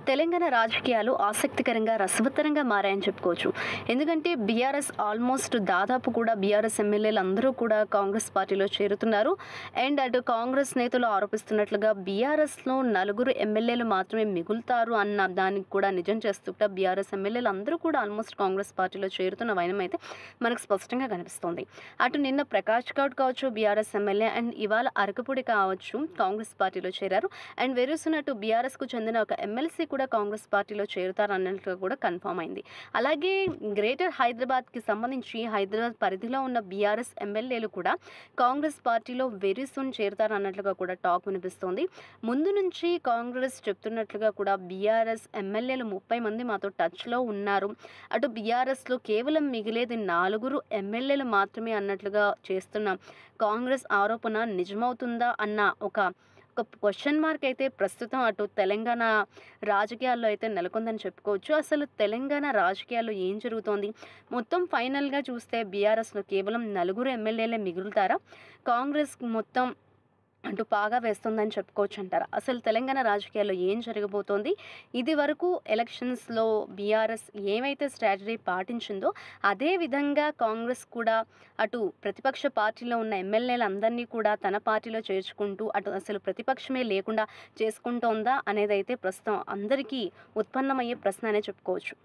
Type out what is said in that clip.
తెలంగాణ రాజకీయాలు ఆసక్తికరంగా, రసవత్తరంగా మారాయని చెప్పుకోవచ్చు. ఎందుకంటే బీఆర్ఎస్ ఆల్మోస్ట్ దాదాపు కూడా బీఆర్ఎస్ ఎమ్మెల్యేలు అందరూ కూడా కాంగ్రెస్ పార్టీలో చేరుతున్నారు. అండ్ అటు కాంగ్రెస్ నేతలు ఆరోపిస్తున్నట్లుగా బీఆర్ఎస్‌లో నలుగురు ఎమ్మెల్యేలు మాత్రమే మిగులుతారు అన్న దానికి కూడా నిజం చేస్తూ కూడా బీఆర్ఎస్ ఎమ్మెల్యేలు అందరూ కూడా ఆల్మోస్ట్ కాంగ్రెస్ పార్టీలో చేరుతున్న వైనం అయితే మనకు స్పష్టంగా కనిపిస్తోంది. అటు నిన్న ప్రకాష్ గౌడ్ కావచ్చు బీఆర్ఎస్ ఎమ్మెల్యే, అండ్ ఇవాళ అరకపూడి కావచ్చు కాంగ్రెస్ పార్టీలో చేరారు. అండ్ వెరీ సూన్ అటు బీఆర్ఎస్‌కు చెందిన ఒక ఎమ్మెల్సీ కూడా కాంగ్రెస్ పార్టీలో చేరుతారన్నట్లుగా కూడా కన్ఫర్మ్ అయింది. అలాగే గ్రేటర్ హైదరాబాద్‌కి సంబంధించి హైదరాబాద్ పరిధిలో ఉన్న బీఆర్ఎస్ ఎమ్మెల్యేలు కూడా కాంగ్రెస్ పార్టీలో వెరీ సూన్ చేరుతారన్నట్లుగా కూడా టాక్ వినిపిస్తోంది. ముందు నుంచి కాంగ్రెస్ చెప్తున్నట్లుగా కూడా బీఆర్ఎస్ ఎమ్మెల్యేలు 30 మంది మాతో టచ్‌లో ఉన్నారు. అటు బీఆర్ఎస్‌లో కేవలం మిగిలేది 4 ఎమ్మెల్యేలు మాత్రమే అన్నట్లుగా చేస్తున్న కాంగ్రెస్ ఆరోపణ నిజమవుతుందా అన్న ఒక క్వెషన్ మార్క్ అయితే ప్రస్తుతం అటు తెలంగాణ రాజకీయాల్లో అయితే నెలకొందని చెప్పుకోవచ్చు. అసలు తెలంగాణ రాజకీయాల్లో ఏం జరుగుతోంది? మొత్తం ఫైనల్‌గా చూస్తే బీఆర్ఎస్‌లో కేవలం 4 ఎమ్మెల్యేలే మిగులుతారా? కాంగ్రెస్ మొత్తం అటు పాగా వేస్తుందని చెప్పుకోవచ్చంటారా? అసలు తెలంగాణ రాజకీయాల్లో ఏం జరగబోతోంది? ఇదివరకు ఎలక్షన్స్‌లో బీఆర్ఎస్ ఏమైతే స్ట్రాటజీ పాటించిందో అదే విధంగా కాంగ్రెస్ కూడా అటు ప్రతిపక్ష పార్టీలో ఉన్న ఎమ్మెల్యేలందరినీ కూడా తన పార్టీలో చేర్చుకుంటూ అటు అసలు ప్రతిపక్షమే లేకుండా చేసుకుంటోందా అనేదైతే ప్రస్తుతం అందరికీ ఉత్పన్నమయ్యే ప్రశ్న అనే చెప్పుకోవచ్చు.